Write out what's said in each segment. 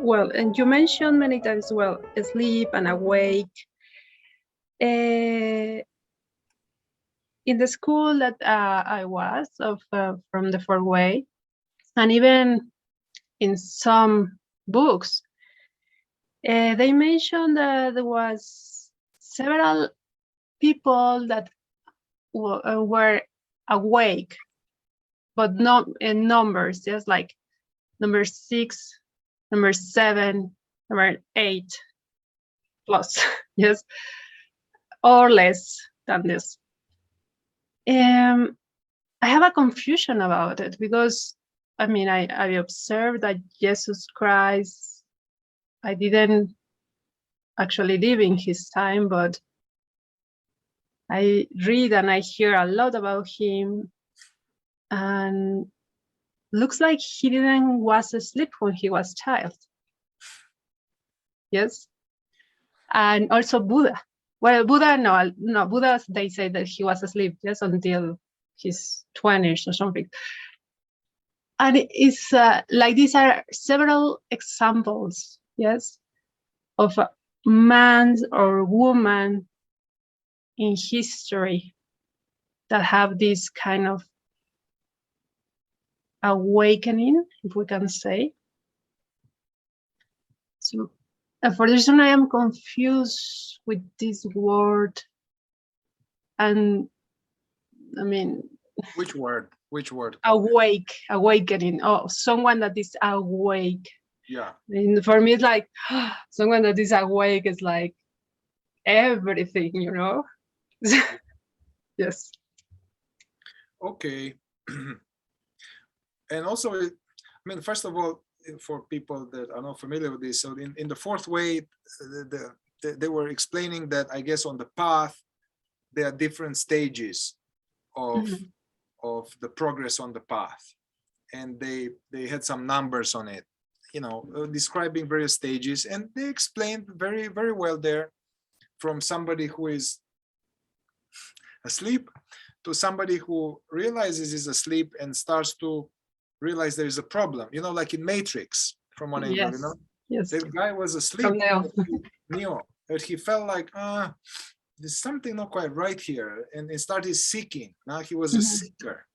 Well, and you mentioned many times, well, sleep and awake. In the school that I was from the fourth way, and even in some books, they mentioned that there was several people that were awake, but not in numbers, just like number 6, number 7, number 8 plus, yes, or less than this. I have a confusion about it because, I mean, I observed that Jesus Christ, I didn't actually live in his time, but I read and I hear a lot about him, and looks like he didn't was asleep when he was child. Yes, and also Buddha. Well, Buddha, no, Buddha, they say that he was asleep, yes, until his 20s or something. And it's like these are several examples, yes, of a man or woman in history that have this kind of awakening, if we can say. So for this reason, I am confused with this word. And I mean, which word? Which word? Awake, awakening. Oh, someone that is awake. Yeah. And for me, it's like someone that is awake is like everything, you know. Yes. Okay. And also, I mean, first of all, for people that are not familiar with this, so in the fourth way, they were explaining that, I guess, on the path, there are different stages of the progress on the path, and they had some numbers on it, you know, describing various stages, and they explained very, very well there, from somebody who is asleep to somebody who realizes he's asleep and starts to realize there is a problem, you know, like in Matrix, from one angle, you know. Yes. That guy was asleep, Neo, but he felt like, there's something not quite right here, and he started seeking. Now he was a seeker.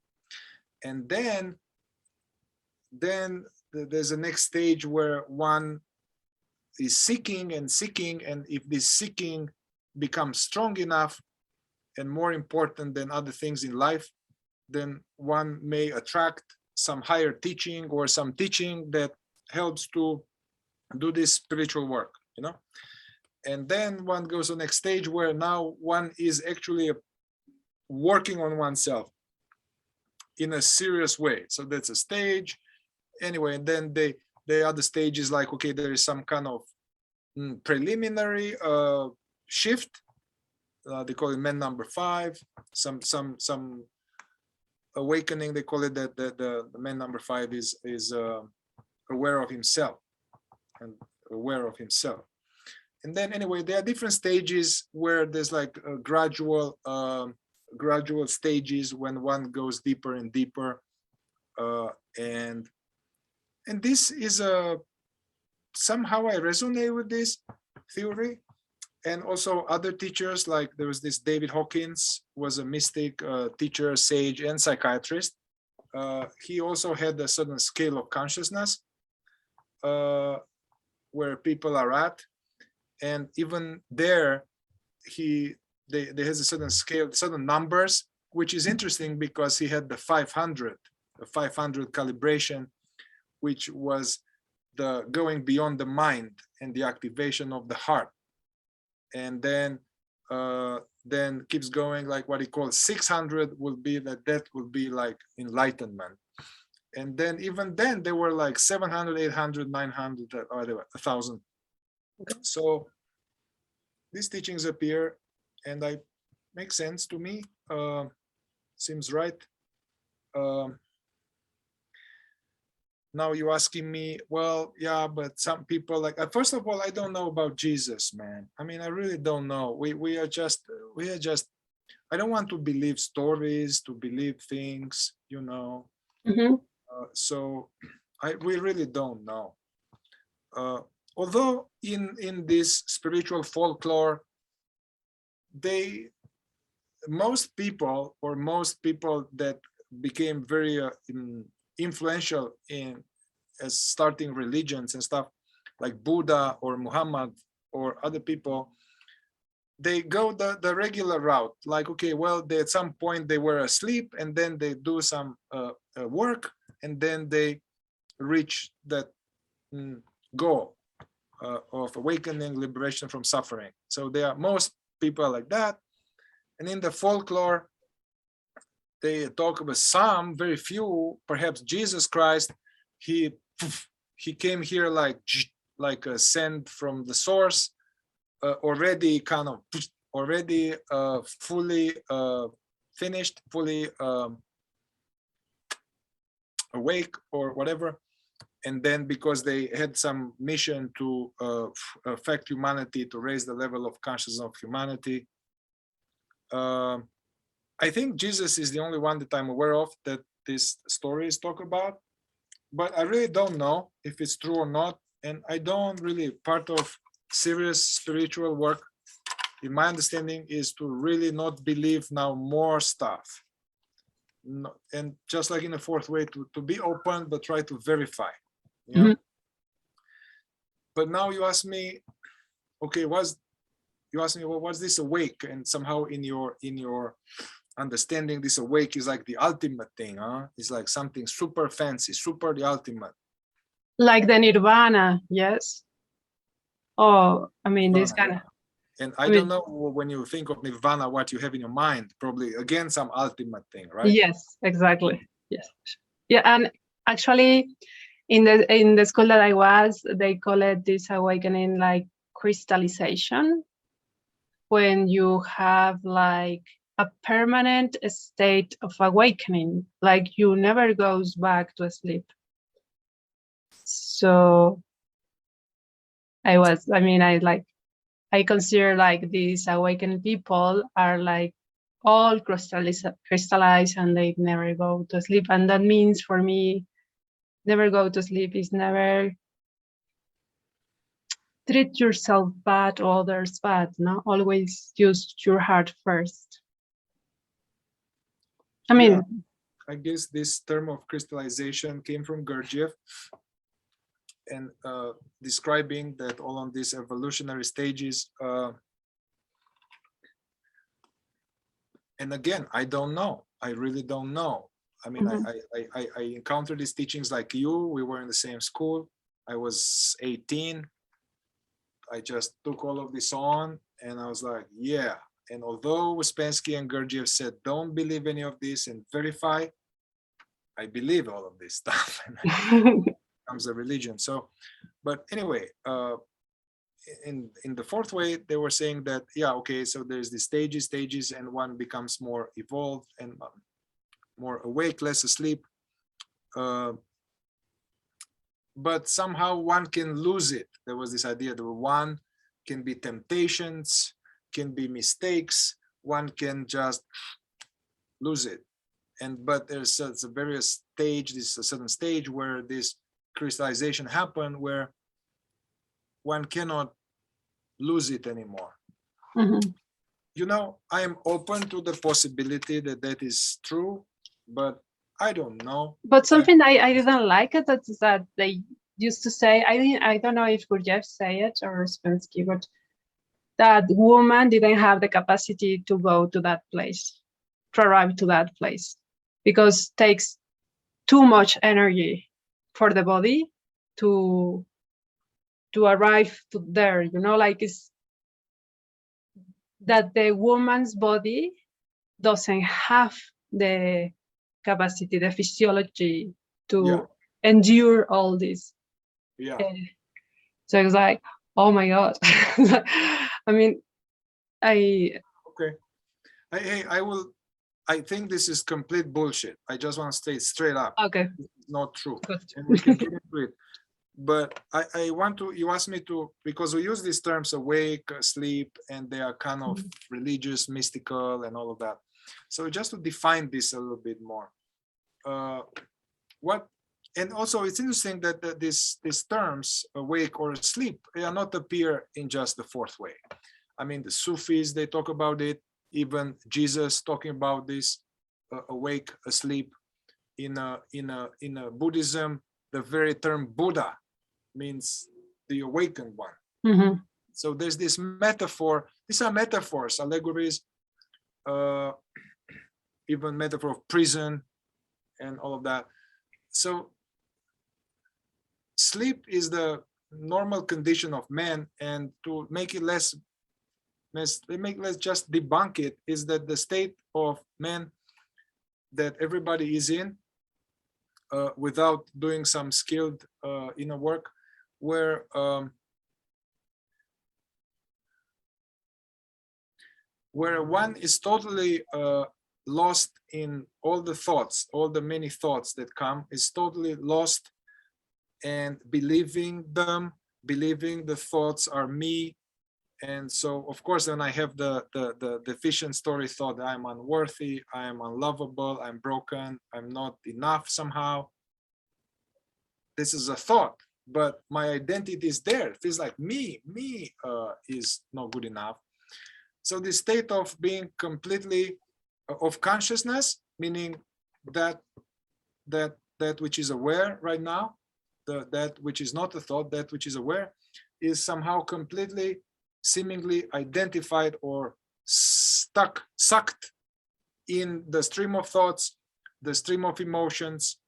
And then there's a next stage where one is seeking, and if this seeking becomes strong enough and more important than other things in life, then one may attract some higher teaching or some teaching that helps to do this spiritual work, you know. And then one goes to the next stage where now one is actually working on oneself in a serious way. So that's a stage. Anyway, and then the other stage is like, okay, there is some kind of preliminary shift. They call it man number 5. Some awakening. They call it that the man number 5 is aware of himself and aware of himself. And then anyway, there are different stages where there's like a gradual stages when one goes deeper and deeper, and this is somehow I resonate with this theory. And also other teachers, like there was this David Hawkins, was a mystic, teacher, sage, and psychiatrist. He also had a certain scale of consciousness where people are at, and even there, there has a certain scale, certain numbers, which is interesting because he had the 500 calibration, which was the going beyond the mind and the activation of the heart. And then keeps going, like what he calls 600 will be that will be like enlightenment. And then even then there were like 700, 800, 900, or 1,000. So these teachings appear, and I make sense to me. Seems right. Now you're asking me, well, yeah, but some people like, first of all, I don't know about Jesus, man. I mean, I really don't know. We are just, I don't want to believe stories, to believe things, you know. So we really don't know. Although in this spiritual folklore, most people that became very influential in as starting religions and stuff, like Buddha or Muhammad or other people, they go the regular route. Like, okay, well, at some point they were asleep, and then they do some work, and then they reach that goal of awakening, liberation from suffering. So most people are like that. And in the folklore, they talk about some, very few, perhaps Jesus Christ, he came here like a send from the source, already kind of already fully finished, fully awake or whatever. And then because they had some mission to affect humanity, to raise the level of consciousness of humanity. I think Jesus is the only one that I'm aware of that this story is talked about, but I really don't know if it's true or not. And I don't really, part of serious spiritual work, in my understanding, is to really not believe now more stuff. No, and just like in the fourth way, to be open, but try to verify. Yeah. Mm-hmm. But now you ask me, okay, what's this awake? And somehow in your understanding, this awake is like the ultimate thing, huh? It's like something super fancy, super the ultimate. Like the nirvana, yes. Oh, I mean, this kind of. And I don't know, when you think of nirvana, what you have in your mind. Probably again some ultimate thing, right? Yes, exactly. Yes. Yeah, and actually, in the school that I was, they call it this awakening like crystallization, when you have like a permanent state of awakening, like you never goes back to sleep. So I consider like these awakened people are like all crystallized and they never go to sleep. And that means for me, never go to sleep is never treat yourself bad or others bad. No, always use your heart first. I mean, yeah, I guess this term of crystallization came from Gurdjieff, and describing that all on these evolutionary stages. And again, I don't know. I really don't know. I mean, mm-hmm. I encountered these teachings like you. We were in the same school. I was 18. I just took all of this on, and I was like, yeah. And although Ouspensky and Gurdjieff said, don't believe any of this and verify, I believe all of this stuff. And it becomes a religion. So, but anyway, in the fourth way, they were saying that, yeah, okay, so there's the stages, and one becomes more evolved and more awake, less asleep. But somehow one can lose it. There was this idea that one can be temptations, can be mistakes, one can just lose it. But there's a various stage, this a certain stage where this crystallization happened, where one cannot lose it anymore. Mm-hmm. You know, I am open to the possibility that that is true, but I don't know. But something I didn't like it is that they used to say, I don't know if Gurdjieff say it or Ouspensky, but that woman didn't have the capacity to go to that place, to arrive to that place, because it takes too much energy for the body to arrive to there, you know, like it's that the woman's body doesn't have the capacity, the physiology to endure all this. Yeah. So it's like, oh my God. I mean, okay. I think this is complete bullshit. I just want to state straight up. Okay. It's not true. And we can get into it. But I want to, you asked me to, because we use these terms awake, sleep, and they are kind of religious, mystical, and all of that. So just to define this a little bit more, what And also it's interesting that these terms, awake or asleep, they are not appear in just the fourth way. I mean, the Sufis, they talk about it, even Jesus talking about this, awake, asleep. In a Buddhism, the very term Buddha means the awakened one. Mm-hmm. So there's this metaphor. These are metaphors, allegories, even metaphor of prison and all of that. So sleep is the normal condition of man, and to make it let's just debunk it, is that the state of man that everybody is in, without doing some skilled inner work, where one is totally lost in all the thoughts, all the many thoughts that come, is totally lost and believing them, believing the thoughts are me. And so, of course, then I have the deficient story thought that I'm unworthy, I am unlovable, I'm broken, I'm not enough somehow. This is a thought, but my identity is there. It feels like me is not good enough. So the state of being completely of consciousness, meaning that which is aware right now, that which is not a thought, that which is aware, is somehow completely, seemingly identified or sucked in the stream of thoughts, the stream of emotions,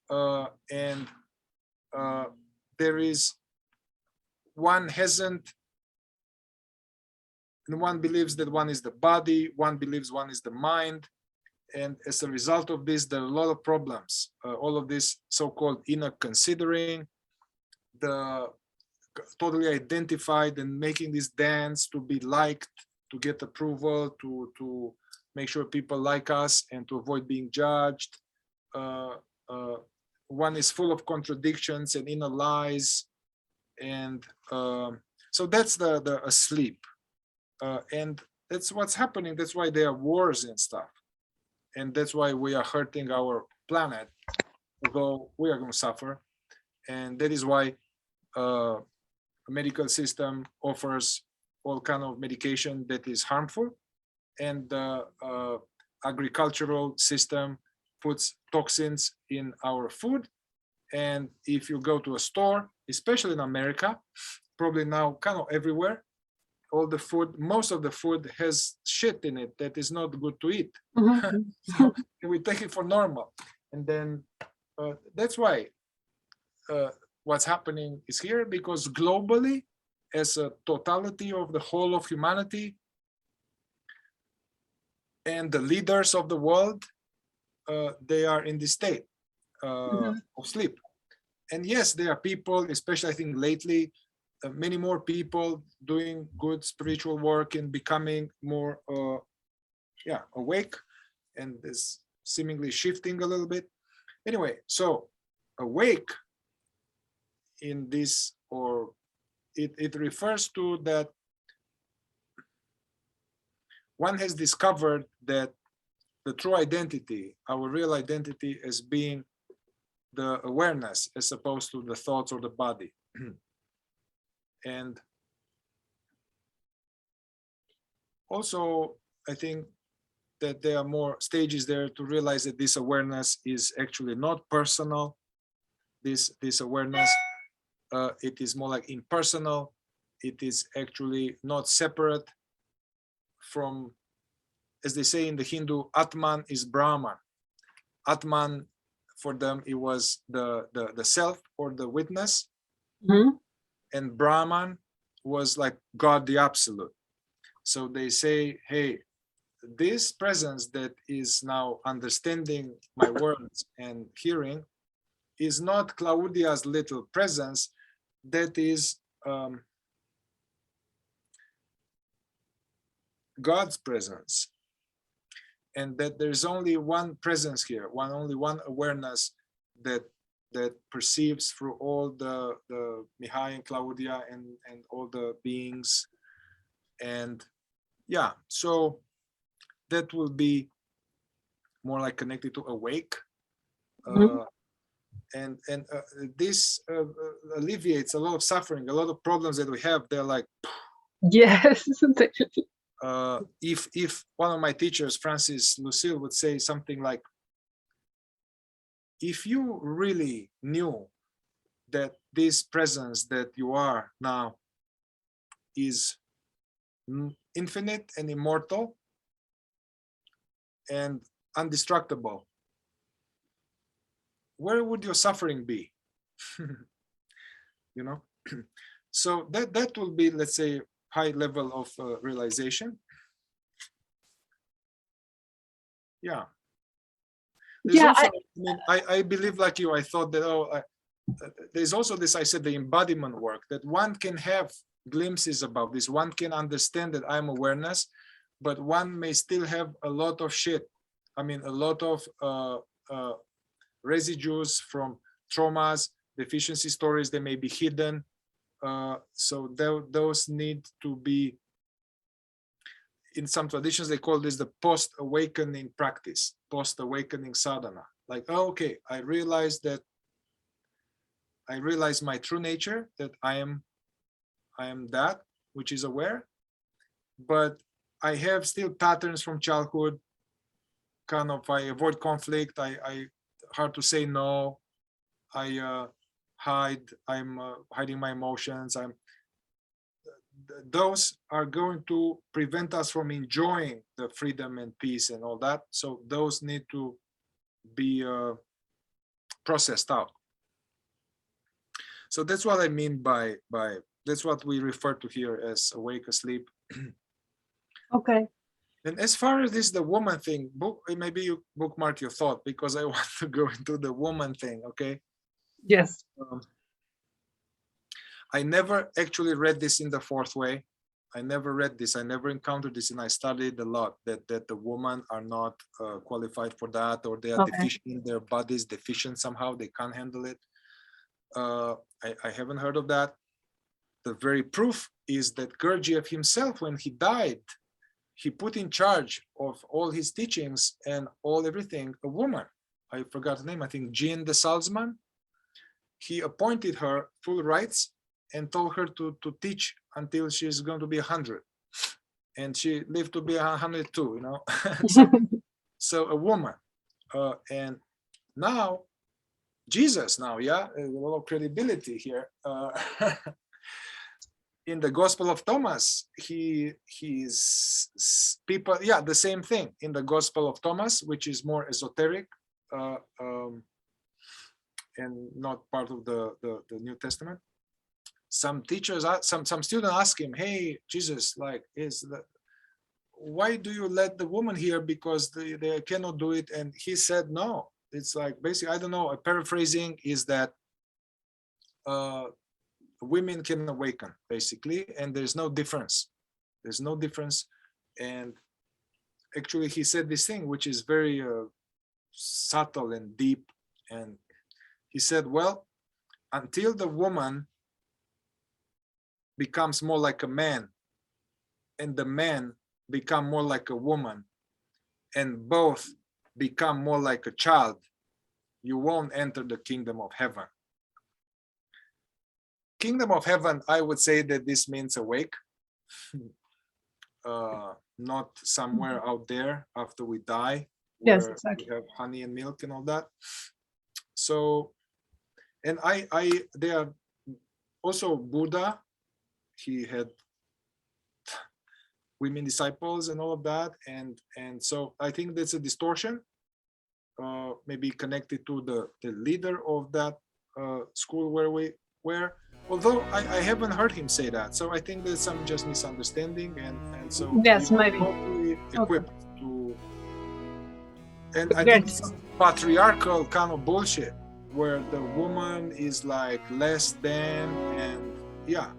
and there is, one hasn't, and one believes that one is the body, one believes one is the mind, and as a result of this, there are a lot of problems. All of this so-called inner considering, the totally identified and making this dance to be liked, to get approval, to make sure people like us and to avoid being judged. One is full of contradictions and inner lies, and so that's the asleep, and that's what's happening. That's why there are wars and stuff, and that's why we are hurting our planet, although we are going to suffer. And that is why a medical system offers all kind of medication that is harmful, and the agricultural system puts toxins in our food. And if you go to a store, especially in America, probably now kind of everywhere, all the food, most of the food has shit in it that is not good to eat. Mm-hmm. So we take it for normal. And then that's why what's happening is here, because globally, as a totality of the whole of humanity, and the leaders of the world, they are in this state of sleep. And yes, there are people, especially I think lately, many more people doing good spiritual work and becoming more awake, and is seemingly shifting a little bit. Anyway, so awake in this, or it refers to that one has discovered that the true identity, our real identity, as being the awareness as opposed to the thoughts or the body. And also, I think that there are more stages there to realize that this awareness is actually not personal. This awareness, it is more like impersonal. It is actually not separate from, as they say in the Hindu, Atman is Brahman. Atman, for them, it was the self or the witness. Mm-hmm. And Brahman was like God, the absolute. So they say, hey, this presence that is now understanding my words and hearing is not Claudia's little presence, that is God's presence. And that there's only one presence here, only one awareness that perceives through all the Mihai and Claudia and all the beings. And yeah, so that will be more like connected to awake. and this alleviates a lot of suffering, a lot of problems that we have. They're like, Yes. if one of my teachers, Francis Lucille, would say something like, if you really knew that this presence that you are now is infinite and immortal and undestructible, where would your suffering be? You know. So that will be, let's say, high level of realization. Yeah. There's Yeah, also, I believe like you, I thought that, there's also this, I said, the embodiment work, that one can have glimpses about this, one can understand that I'm awareness, but one may still have a lot of shit. I mean, a lot of residues from traumas, deficiency stories, they may be hidden. So those need to be, in some traditions, they call this the post-awakening practice, post-awakening sadhana. Like, oh, okay, I realize my true nature, that I am that which is aware, but I have still patterns from childhood. Kind of, I avoid conflict. I hard to say no. I hide. I'm hiding my emotions. Those are going to prevent us from enjoying the freedom and peace and all that. So those need to be processed out. So that's what I mean by that's what we refer to here as awake, asleep. okay. And as far as this, the woman thing, maybe you bookmark your thought, because I want to go into the woman thing, okay? Yes. I never actually read this in the fourth way. I never read this. I never encountered this, and I studied a lot that the women are not qualified for that, or they are deficient, their bodies deficient somehow, they can't handle it. I haven't heard of that. The very proof is that Gurdjieff himself, when he died, he put in charge of all his teachings and everything a woman. I forgot the name. I think Jean de Salzman. He appointed her full rights and told her to teach until she's going to be 100, and she lived to be 102. You know, so a woman, and now Jesus. Now, yeah, a lot of credibility here. In the Gospel of Thomas, he's people, yeah, the same thing in the Gospel of Thomas, which is more esoteric and not part of the New Testament. Some teachers, some students ask him, "Hey, Jesus, like, why do you let the woman here? Because they cannot do it." And he said, "No, it's like, basically, I don't know. A paraphrasing is that." Women can awaken, basically, and there's no difference. There's no difference. And actually, he said this thing, which is very subtle and deep. And he said, well, until the woman becomes more like a man, and the man become more like a woman, and both become more like a child, you won't enter the kingdom of heaven. Kingdom of heaven, I would say that this means awake, not somewhere out there after we die, where Yes, exactly. we have honey and milk and all that. So, and they are also Buddha. He had women disciples and all of that, and so I think that's a distortion, maybe connected to the leader of that school where we were. Although I haven't heard him say that, so I think there's some just misunderstanding, and so yes, we are maybe totally equipped to. And I think it's patriarchal kind of bullshit, where the woman is like less than, and yeah,